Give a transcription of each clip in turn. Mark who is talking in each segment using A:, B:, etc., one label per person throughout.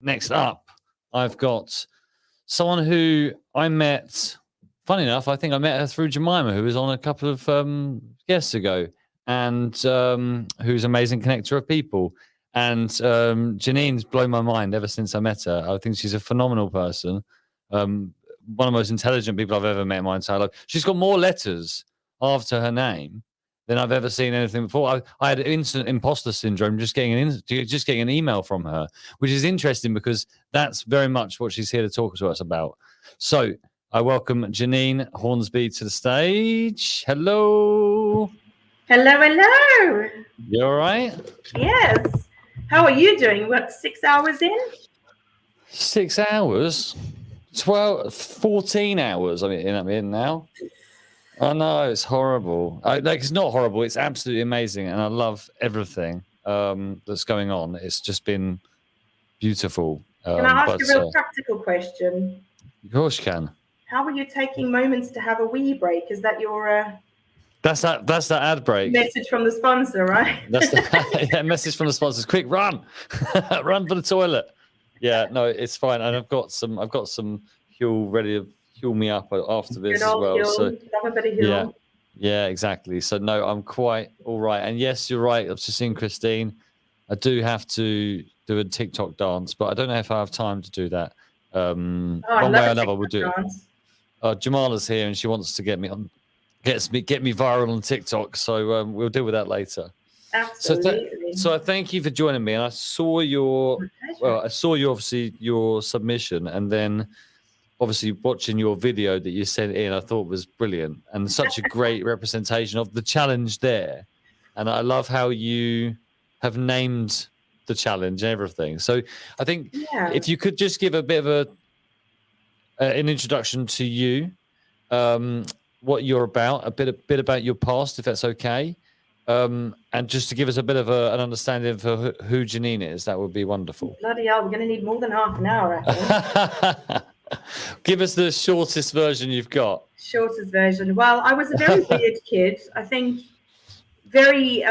A: next up, I've got someone who I met. Funny enough, I think I met her through Jemima, who was on a couple of guests ago, and who's an amazing connector of people. And Janine's blown my mind ever since I met her. I think she's a phenomenal person. One of the most intelligent people I've ever met in my entire life. She's got more letters after her name than I've ever seen anything before. I had instant imposter syndrome just getting an email from her, which is interesting because that's very much what she's here to talk to us about. So I welcome Janine Hornsby to the stage. Hello.
B: Hello.
A: You all right?
B: Yes. How are you doing? What, 6 hours in?
A: 6 hours? 14 hours I'm in now. I know, it's horrible. It's not horrible. It's absolutely amazing, and I love everything that's going on. It's just been beautiful.
B: Can I ask a real practical question?
A: Of course you can.
B: How are you taking moments to have a wee break? Is that your
A: That's that ad break.
B: message from the sponsor, right?
A: That's the message from the sponsors. Quick, run, run for the toilet. Yeah, no, it's fine, and I've got some Huel ready to fuel me up after this as well.
B: Huel.
A: So
B: love a bit of Huel.
A: Yeah, exactly. So no, I'm quite all right. And yes, you're right. I've just seen Christine. I do have to do a TikTok dance, but I don't know if I have time to do that. One way or another, we'll do it. Jamala's here, and she wants to get me viral on TikTok. So we'll deal with that later.
B: Absolutely.
A: So I thank you for joining me. And I saw obviously your submission, and then obviously watching your video that you sent in, I thought was brilliant and such a great representation of the challenge there. And I love how you have named the challenge and everything. So I think if you could just give a bit of an introduction to you, what you're about, a bit about your past, if that's okay. And just to give us a bit of an understanding of who Janine is, that would be wonderful.
B: Bloody hell, we're going to need more than half an hour, I think.
A: Give us the shortest version you've got.
B: Shortest version. Well, I was a very weird kid. I think very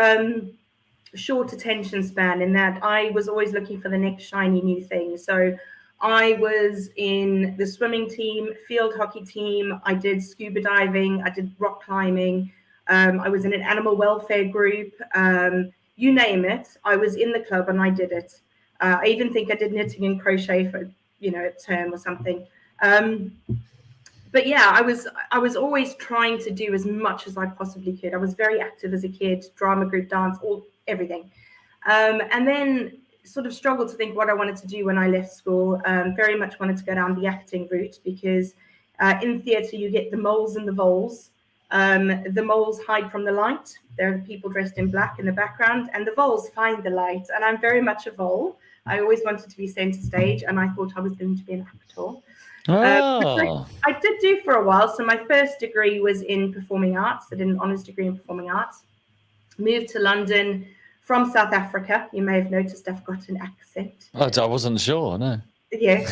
B: short attention span in that I was always looking for the next shiny new thing. So I was in the swimming team, field hockey team. I did scuba diving. I did rock climbing. I was in an animal welfare group. You name it. I was in the club and I did it. I even think I did knitting and crochet for a term or something. But yeah, I was always trying to do as much as I possibly could. I was very active as a kid, drama group, dance, everything. And then sort of struggled to think what I wanted to do when I left school. Very much wanted to go down the acting route because in theatre you get the moles and the voles. The moles hide from the light. There are people dressed in black in the background, and the voles find the light. And I'm very much a vole. I always wanted to be centre stage, and I thought I was going to be an actor. I did do for a while. So my first degree was in performing arts. I did an honours degree in performing arts. Moved to London from South Africa. You may have noticed I've got an accent.
A: I wasn't sure, no.
B: Yes.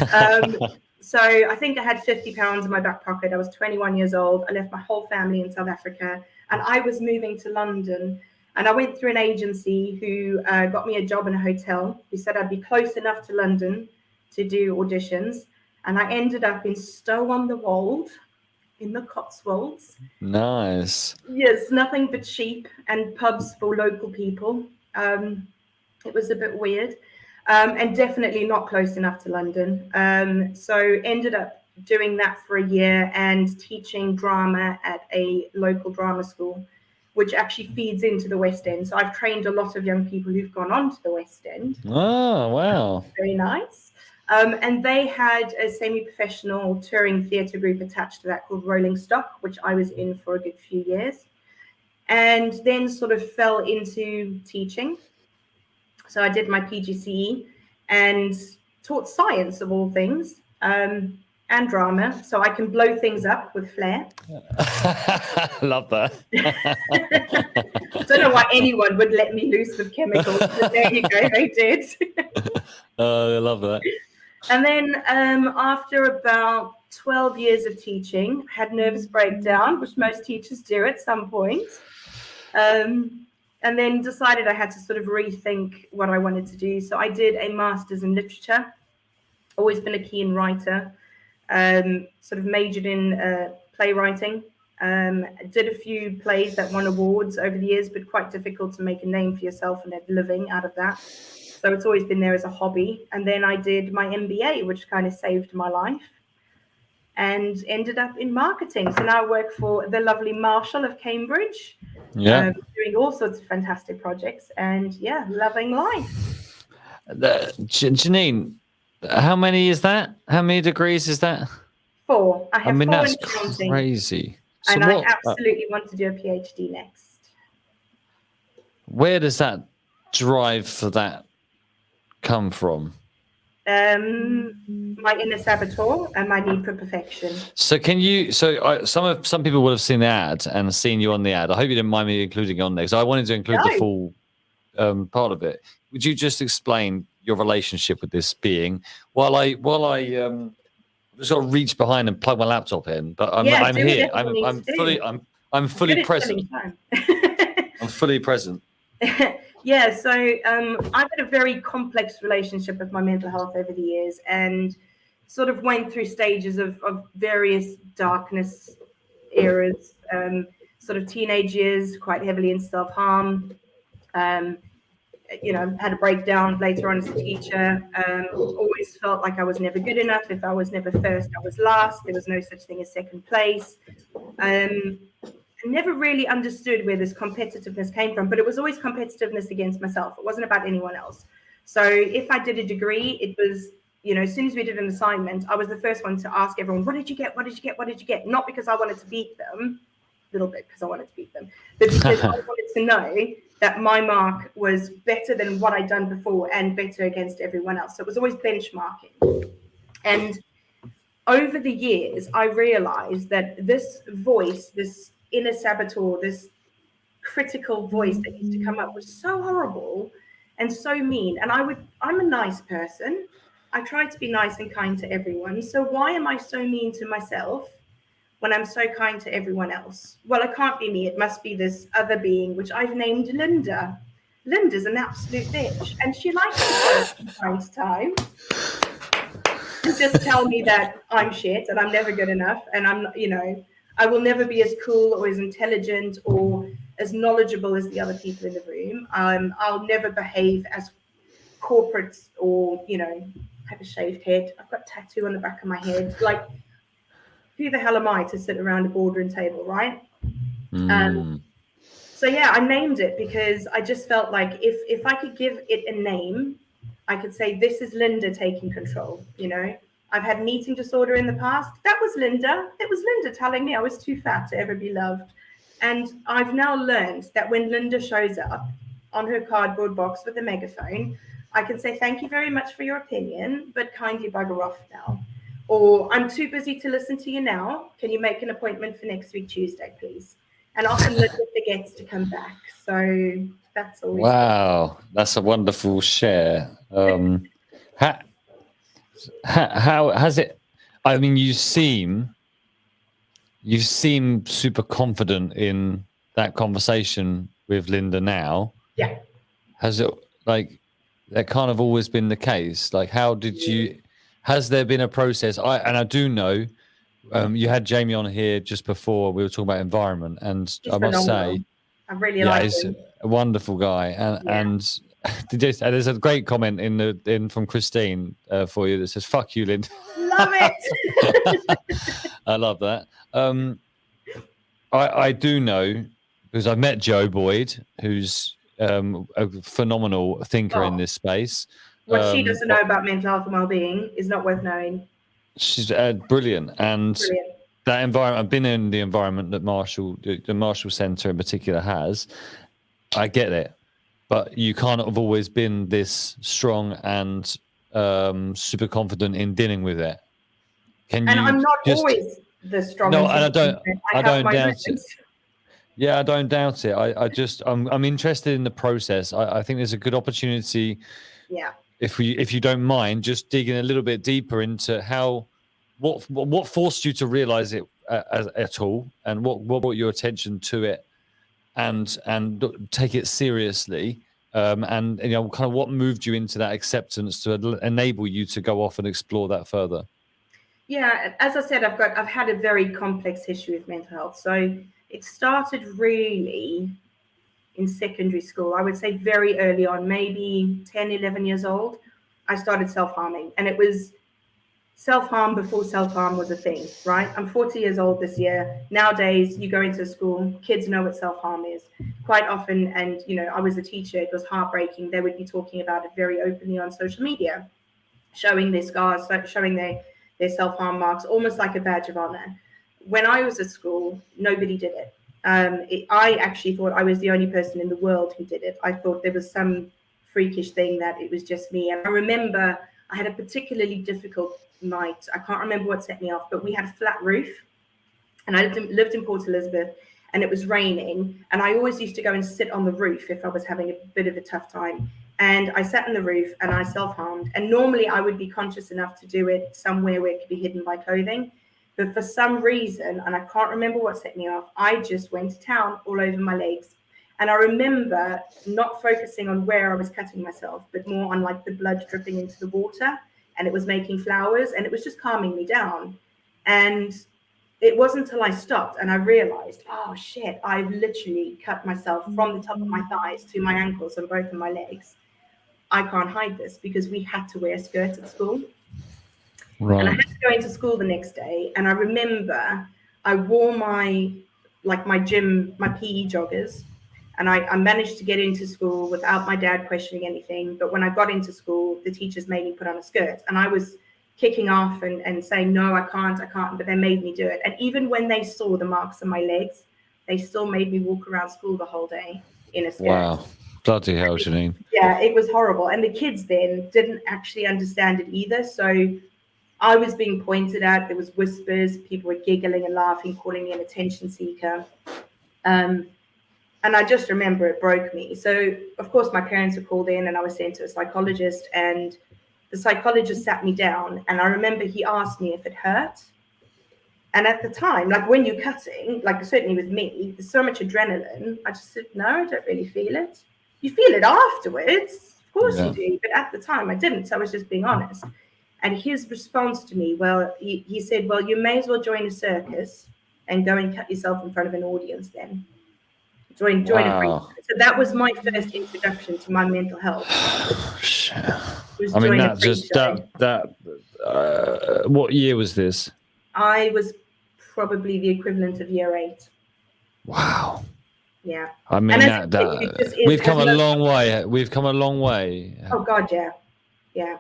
B: So I think I had £50 in my back pocket. I was 21 years old. I left my whole family in South Africa, and I was moving to London. And I went through an agency who got me a job in a hotel, who said I'd be close enough to London to do auditions. And I ended up in Stow-on-the-Wold in the Cotswolds.
A: Nice.
B: Yes, nothing but sheep and pubs for local people. It was a bit weird. And definitely not close enough to London. So ended up doing that for a year and teaching drama at a local drama school, which actually feeds into the West End. So I've trained a lot of young people who've gone on to the West End.
A: Oh, wow.
B: Very nice. And they had a semi-professional touring theatre group attached to that called Rolling Stock, which I was in for a good few years. And then sort of fell into teaching. So I did my PGCE and taught science of all things and drama. So I can blow things up with flair.
A: Love that.
B: I don't know why anyone would let me loose with chemicals, but there you go, they did.
A: I love that.
B: And then after about 12 years of teaching, I had nervous breakdown, which most teachers do at some point. And then decided I had to sort of rethink what I wanted to do. So I did a master's in literature. Always been a keen writer. Sort of majored in playwriting. Did a few plays that won awards over the years, but quite difficult to make a name for yourself and a living out of that. So it's always been there as a hobby. And then I did my MBA, which kind of saved my life, and ended up in marketing. So now I work for the lovely Marshall of Cambridge,
A: Yeah.
B: doing all sorts of fantastic projects, and yeah, loving life.
A: Janine, how many is that? How many degrees is that?
B: 4. I
A: I
B: have
A: mean,
B: 4
A: that's
B: in accounting,
A: crazy. So
B: and I
A: what?
B: absolutely want to do a PhD next.
A: Where does that drive for that come from?
B: My inner saboteur and my need for perfection.
A: So can you? So some people would have seen the ad and seen you on the ad. I hope you didn't mind me including it on there because I wanted to include the full part of it. Would you just explain your relationship with this being while I sort of reach behind and plug my laptop in? But I'm here. I'm fully present. I'm fully present.
B: Yeah, so I've had a very complex relationship with my mental health over the years, and sort of went through stages of various darkness eras, sort of teenage years, quite heavily in self-harm. Had a breakdown later on as a teacher. Always felt like I was never good enough. If I was never first, I was last. There was no such thing as second place. Never really understood where this competitiveness came from, but it was always competitiveness against myself. It wasn't about anyone else. So if I did a degree, it was, as soon as we did an assignment, I was the first one to ask everyone, what did you get? What did you get? What did you get? Not because I wanted to beat them, a little bit because I wanted to beat them, but because I wanted to know that my mark was better than what I'd done before and better against everyone else. So it was always benchmarking. And over the years, I realized that this voice, this inner saboteur, this critical voice that used to come up was so horrible and so mean. And I'm a nice person. I try to be nice and kind to everyone. So why am I so mean to myself when I'm so kind to everyone else? Well, it can't be me. It must be this other being, which I've named Linda. Linda's an absolute bitch, and she likes to go from time to time and just tell me that I'm shit and I'm never good enough, and I will never be as cool or as intelligent or as knowledgeable as the other people in the room. I'll never behave as corporate or, have a shaved head. I've got a tattoo on the back of my head. Like, who the hell am I to sit around a boardroom table, right? So yeah, I named it because I just felt like if I could give it a name, I could say, this is Linda taking control. I've had an eating disorder in the past. That was Linda. It was Linda telling me I was too fat to ever be loved. And I've now learned that when Linda shows up on her cardboard box with a megaphone, I can say, thank you very much for your opinion, but kindly bugger off now. Or, I'm too busy to listen to you now. Can you make an appointment for next week, Tuesday, please? And often Linda forgets to come back. So that's always
A: wow. That's a wonderful share. How has it? I mean, you seem super confident in that conversation with Linda now.
B: Yeah.
A: Has it that kind of always been the case? Like, how did you? Has there been a process? I do know. You had Jamie on here just before. We were talking about environment, and
B: He's
A: I must
B: phenomenal.
A: say,
B: I really like
A: he's
B: him.
A: a wonderful guy. And there's a great comment in from Christine for you that says, "Fuck you, Linda."
B: Love it.
A: I love that. I do know because I've met Joe Boyd, who's a phenomenal thinker in this space.
B: What she doesn't know about mental health and well-being is not worth knowing.
A: She's brilliant, and that environment. I've been in the environment that the Marshall Center in particular has. I get it, but you can't have always been this strong and super confident in dealing with it.
B: And I'm not always the strongest.
A: No, and I don't doubt it. Yeah, I don't doubt it. I'm interested in the process. I think there's a good opportunity.
B: Yeah.
A: If you don't mind, just digging a little bit deeper into what forced you to realize it at all, and what brought your attention to it, and take it seriously. And kind of what moved you into that acceptance to enable you to go off and explore that further?
B: Yeah, as I said, I've had a very complex history with mental health. So it started really in secondary school. I would say very early on, maybe 10, 11 years old, I started self-harming. And it was self-harm before self-harm was a thing, right? I'm 40 years old this year. Nowadays, you go into school, kids know what self-harm is quite often. And, I was a teacher. It was heartbreaking. They would be talking about it very openly on social media, showing their scars, showing their self-harm marks, almost like a badge of honor. When I was at school, nobody did it. I actually thought I was the only person in the world who did it. I thought there was some freakish thing that it was just me. And I remember I had a particularly difficult night. I can't remember what set me off, but we had a flat roof, and I lived in Port Elizabeth, and it was raining. And I always used to go and sit on the roof if I was having a bit of a tough time. And I sat on the roof and I self-harmed. And normally I would be conscious enough to do it somewhere where it could be hidden by clothing. But for some reason, and I can't remember what set me off, I just went to town all over my legs. And I remember not focusing on where I was cutting myself, but more on like the blood dripping into the water, and it was making flowers, and it was just calming me down. And it wasn't until I stopped and I realized, oh shit, I've literally cut myself from the top of my thighs to my ankles on both of my legs. I can't hide this, because we had to wear skirts at school.
A: Right.
B: And I had to go into school the next day. And I remember I wore my gym, my PE joggers. And I managed to get into school without my dad questioning anything. But when I got into school, the teachers made me put on a skirt. And I was kicking off and saying, no, I can't. But they made me do it. And even when they saw the marks on my legs, they still made me walk around school the whole day in a skirt.
A: Wow. Bloody hell, Janine.
B: Yeah, it was horrible. And the kids then didn't actually understand it either. So I was being pointed at. There was whispers. People were giggling and laughing, calling me an attention seeker. And I just remember it broke me. So, of course, my parents were called in and I was sent to a psychologist. And the psychologist sat me down. And I remember he asked me if it hurt. And at the time, like when you're cutting, like certainly with me, there's so much adrenaline. I just said, no, I don't really feel it. You feel it afterwards. Of course you do. But at the time, I didn't. So I was just being honest. And his response to me, he said, well, you may as well join a circus and go and cut yourself in front of an audience then. Join a freak. So that was my first introduction to my mental health.
A: I mean, what year was this?
B: I was probably the equivalent of year 8.
A: Wow.
B: Yeah.
A: I mean, we've come a long way. We've come a long way.
B: Oh God, yeah. Yeah.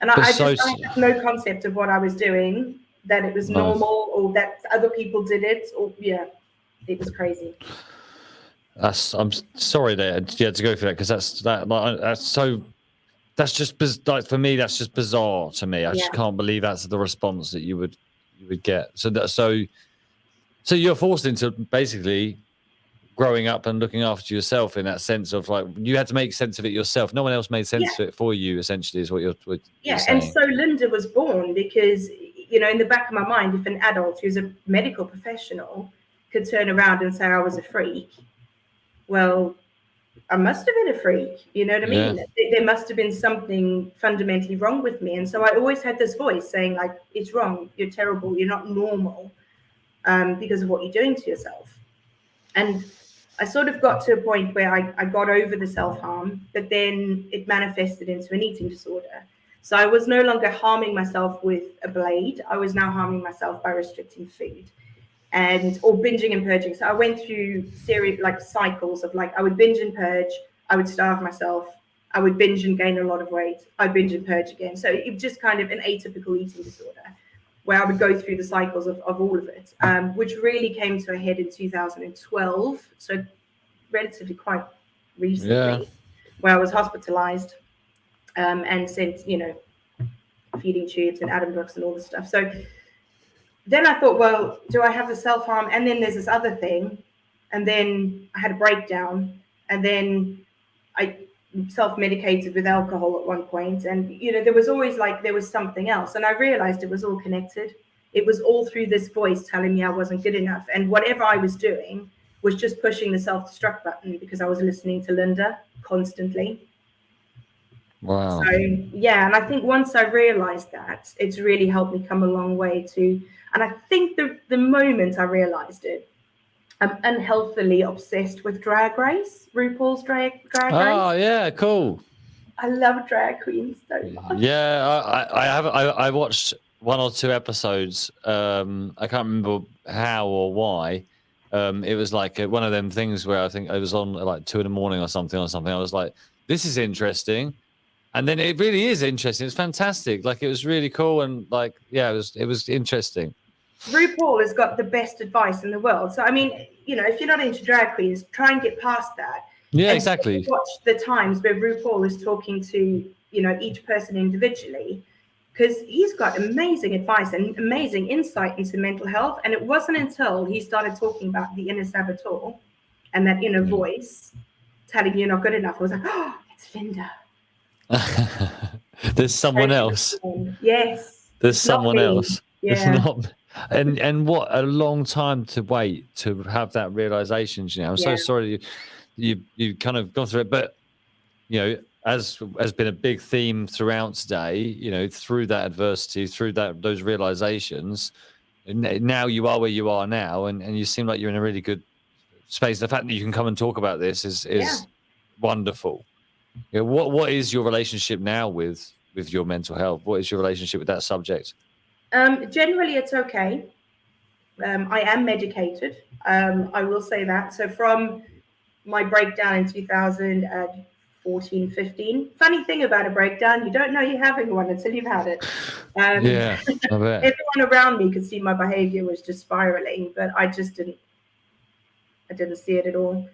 B: And I had no concept of what I was doing, that it was normal or that other people did it, or it was crazy.
A: I'm sorry that you had to go through that, because that's just like, for me, that's just bizarre to me. I just can't believe that's the response that you would get. So you're forced into basically growing up and looking after yourself, in that sense of like, you had to make sense of it yourself. No one else made sense of it for you, essentially, is what you're saying.
B: And so Linda was born because, in the back of my mind, if an adult who's a medical professional could turn around and say I was a freak, well, I must have been a freak. You know what I mean? Yeah. There must have been something fundamentally wrong with me. And so I always had this voice saying, like, it's wrong. You're terrible. You're not normal because of what you're doing to yourself. And I sort of got to a point where I got over the self-harm, but then it manifested into an eating disorder. So I was no longer harming myself with a blade. I was now harming myself by restricting food or binging and purging. So I went through cycles of I would binge and purge. I would starve myself. I would binge and gain a lot of weight. I'd binge and purge again. So it was just kind of an atypical eating disorder, where I would go through the cycles of all of it, which really came to a head in 2012. So relatively quite recently, where I was hospitalized and sent, feeding tubes and Addenbrooke's and all this stuff. So then I thought, well, do I have the self-harm? And then there's this other thing. And then I had a breakdown. And then I self-medicated with alcohol at one point. And, there was always there was something else. And I realized it was all connected. It was all through this voice telling me I wasn't good enough. And whatever I was doing was just pushing the self-destruct button because I was listening to Linda constantly.
A: Wow.
B: So yeah, and I think once I realized that, it's really helped me come a long way too. And I think the moment I realized it, I'm unhealthily obsessed with Drag Race, RuPaul's Drag
A: Oh
B: Race.
A: yeah, cool.
B: I love drag queens so much.
A: Yeah, I watched 1 or 2 episodes. I can't remember how or why. It was like one of them things where I think it was on at like 2 a.m. or something. I was like, this is interesting. And then it really is interesting. It's fantastic. Like it was really cool. And like, yeah, it was interesting.
B: RuPaul has got the best advice in the world. So I mean, if you're not into drag queens, try and get past that.
A: Yeah,
B: And
A: exactly.
B: watch the times where RuPaul is talking to, each person individually, because he's got amazing advice and amazing insight into mental health. And it wasn't until he started talking about the inner saboteur and that inner voice telling you you're not good enough, I was like, oh, it's Linda.
A: There's someone else.
B: Yes.
A: There's someone else.
B: Yeah.
A: It's not. And what a long time to wait to have that realization. I'm so sorry you kind of gone through it, but as has been a big theme throughout today, through that adversity, through those realizations, now you are where you are now, and you seem like you're in a really good space. The fact that you can come and talk about this is wonderful. What is your relationship now with your mental health? What is your relationship with that subject?
B: Generally, it's okay. I am medicated. I will say that. So from my breakdown in 2014, 15. Funny thing about a breakdown, you don't know you're having one until you've had it.
A: Yeah, I bet.
B: Everyone around me could see my behavior was just spiraling, but I just didn't see it at all.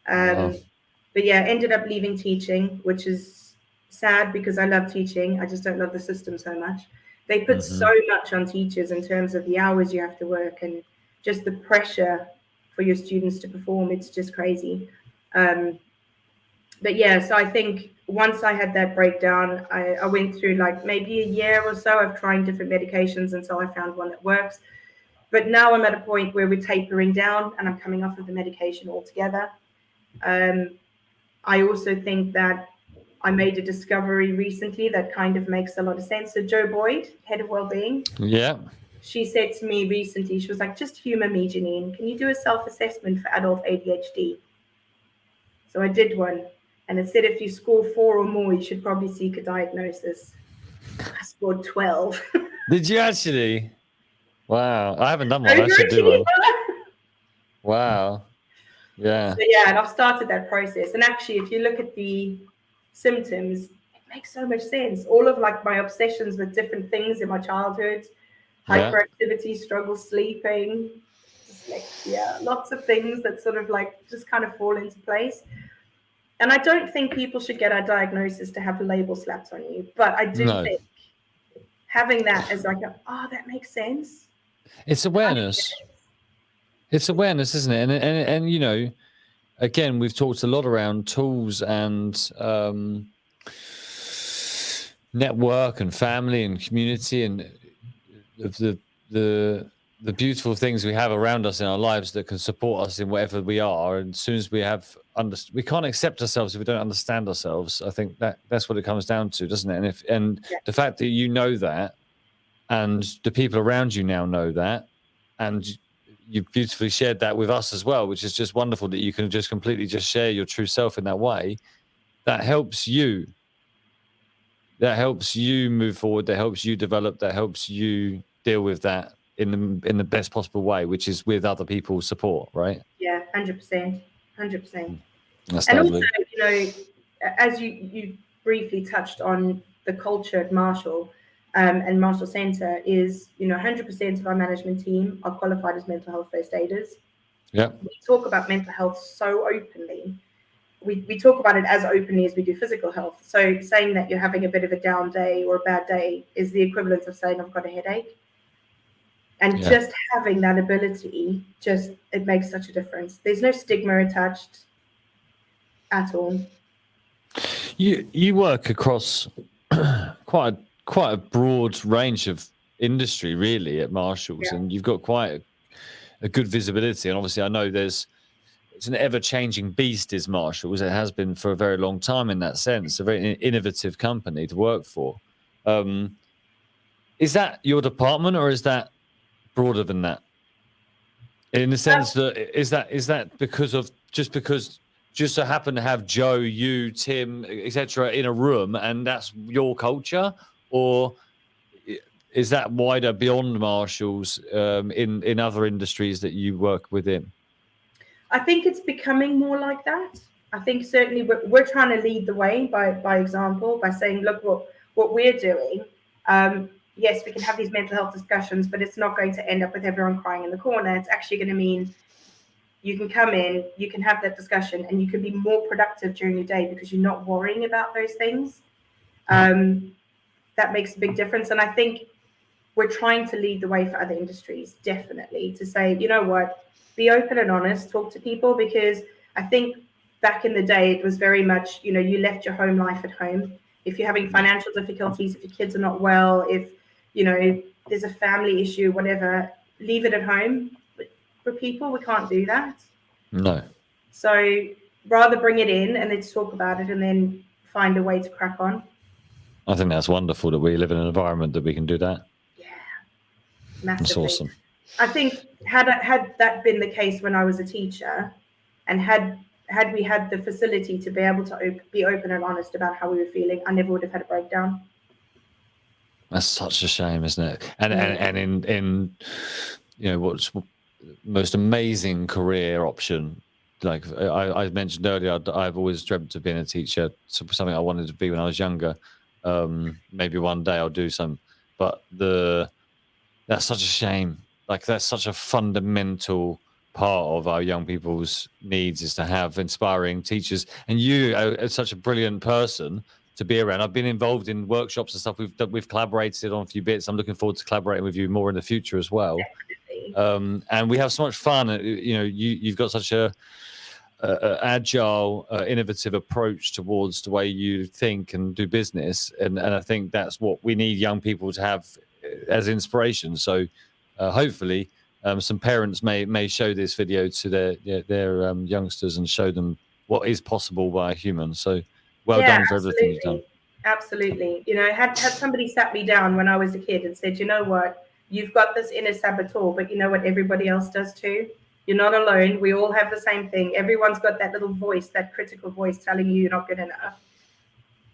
B: But yeah, ended up leaving teaching, which is sad because I love teaching. I just don't love the system so much. They put so much on teachers in terms of the hours you have to work and just the pressure for your students to perform. It's just crazy. But yeah, so I think once I had that breakdown, I went through like maybe a year or so of trying different medications until I found one that works. But now I'm at a point where we're tapering down and I'm coming off of the medication altogether. I also think that I made a discovery recently that kind of makes a lot of sense. So Jo Boyd, head of wellbeing.
A: Yeah.
B: She said to me recently, she was like, just humor me, Janine. Can you do a self-assessment for adult ADHD? So I did one. And it said if you score 4 or more, you should probably seek a diagnosis. I scored 12.
A: Did you actually? Wow. I haven't done one. I should do one. Wow. Yeah.
B: So yeah, and I've started that process. And actually, if you look at the symptoms, it makes so much sense. All of like my obsessions with different things in my childhood, hyperactivity, struggle sleeping, dyslexia, lots of things that sort of like just kind of fall into place. And I don't think people should get a diagnosis to have a label slapped on you, but I do think having that as like, that makes sense.
A: It's awareness. It's awareness, isn't it? And again, we've talked a lot around tools and network and family and community and the beautiful things we have around us in our lives that can support us in whatever we are. And as soon as we we can't accept ourselves if we don't understand ourselves. I think that's what it comes down to, doesn't it? And the fact that you know that, and the people around you now know that, and you beautifully shared that with us as well, which is just wonderful that you can just completely just share your true self in that way. That helps you. That helps you move forward. That helps you develop. That helps you deal with that in the best possible way, which is with other people's support, right?
B: Yeah, 100%. 100%.
A: That's
B: and
A: lovely.
B: Also, as you briefly touched on the culture at Marshall and Marshall Center is, 100% of our management team are qualified as mental health first aiders.
A: Yeah.
B: We talk about mental health so openly. We talk about it as openly as we do physical health. So saying that you're having a bit of a down day or a bad day is the equivalent of saying I've got a headache. And just having that ability, it makes such a difference. There's no stigma attached at all.
A: You work across quite a broad range of industry, really, at Marshall's, and you've got quite a good visibility. And obviously, I know there's it's an ever-changing beast, is Marshalls. It has been for a very long time in that sense. A very innovative company to work for. Is that your department, or is that broader than that? In the sense that is that because just so happen to have Joe, you, Tim, etc. in a room, and that's your culture, or is that wider beyond Marshalls in other industries that you work within?
B: I think it's becoming more like that. I think certainly we're trying to lead the way by example, by saying, look, what we're doing. Yes, we can have these mental health discussions, but it's not going to end up with everyone crying in the corner. It's actually going to mean you can come in, you can have that discussion, and you can be more productive during your day because you're not worrying about those things. That makes a big difference. And I think we're trying to lead the way for other industries, definitely, to say, you know what, be open and honest, talk to people, because I think back in the day, it was very much, you left your home life at home. If you're having financial difficulties, if your kids are not well, if, there's a family issue, whatever, leave it at home. But for people, we can't do that.
A: No.
B: So rather bring it in and let's talk about it and then find a way to crack on.
A: I think that's wonderful that we live in an environment that we can do that.
B: Yeah, massively.
A: That's awesome.
B: I think had that been the case when I was a teacher, and had we had the facility to be able to be open and honest about how we were feeling, I never would have had a breakdown.
A: That's such a shame, isn't it? And in what's most amazing career option, like I mentioned earlier, I've always dreamt of being a teacher. Something I wanted to be when I was younger. Maybe one day I'll do some, but that's such a shame. Like, that's such a fundamental part of our young people's needs, is to have inspiring teachers. And you are such a brilliant person to be around. I've been involved in workshops and stuff. We've collaborated on a few bits. I'm looking forward to collaborating with you more in the future as well. And we have so much fun. You've got such a agile, innovative approach towards the way you think and do business, and I think that's what we need young people to have as inspiration. So hopefully some parents may show this video to their youngsters and show them what is possible by a human. So well done for everything you've done.
B: Absolutely. Had somebody sat me down when I was a kid and said, you know what, you've got this inner saboteur, but you know what everybody else does too? You're not alone. We all have the same thing. Everyone's got that little voice, that critical voice telling you you're not good enough.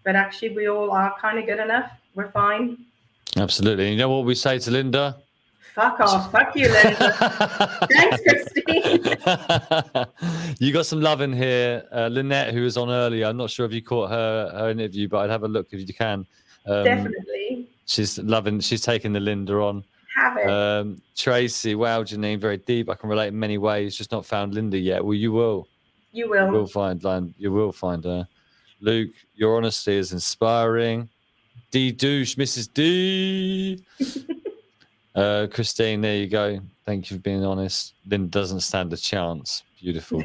B: But actually, we all are kind of good enough. We're fine.
A: Absolutely. You know what we say to Linda?
B: Fuck off. Fuck you, Linda. Thanks, Christine.
A: You got some love in here. Lynette, who was on earlier, I'm not sure if you caught her interview, but I'd have a look if you can.
B: Definitely.
A: She's taking the Linda on.
B: Have it.
A: Tracy, wow, Janine, very deep. I can relate in many ways. Just not found Linda yet. Well, you will.
B: You will.
A: You will find her. Luke, your honesty is inspiring. D douche, Mrs. D. Christine, there you go. Thank you for being honest. Linda doesn't stand a chance. Beautiful.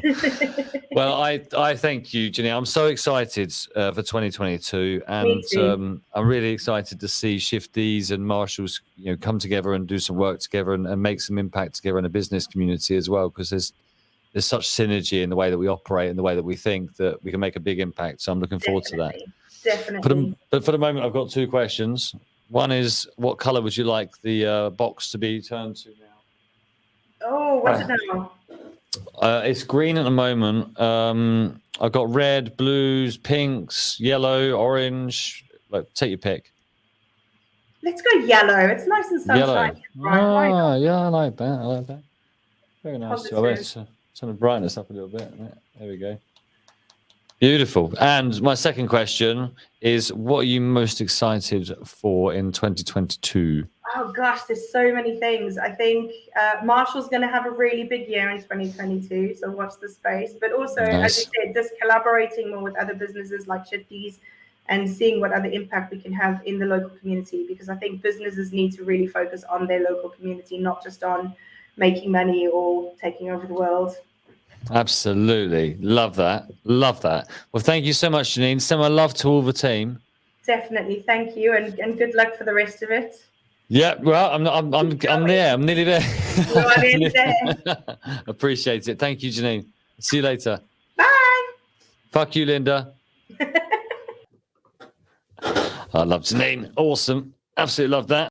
A: Well, I thank you, Janine. I'm so excited for 2022, and I'm really excited to see Shifties and Marshalls, come together and do some work together and make some impact together in a business community as well, because there's such synergy in the way that we operate and the way that we think that we can make a big impact. So I'm looking forward to that.
B: Definitely.
A: But for the moment, I've got two questions. One is, what color would you like the box to be turned to now?
B: Oh, what's it now?
A: It's green at the moment. I've got red, blues, pinks, yellow, orange. Take your pick.
B: Let's go yellow. It's nice and sunshiny.
A: Right. Yeah, I like that. Very nice. Let's turn the brightness up a little bit. There we go. Beautiful. And my second question is, what are you most excited for in 2022?
B: Oh gosh, there's so many things. I think Marshall's going to have a really big year in 2022, so watch the space. But also, as you said, just collaborating more with other businesses like Shifties and seeing what other impact we can have in the local community, because I think businesses need to really focus on their local community, not just on making money or taking over the world.
A: Absolutely. Love that. Well, thank you so much, Janine. Send my love to all the team.
B: Definitely. Thank you. And good luck for the rest of it.
A: Yeah, well, I'm there. I'm nearly there.
B: You are nearly there.
A: Appreciate it. Thank you, Janine. See you later.
B: Bye.
A: Fuck you, Linda. I love Janine. Awesome. Absolutely love that.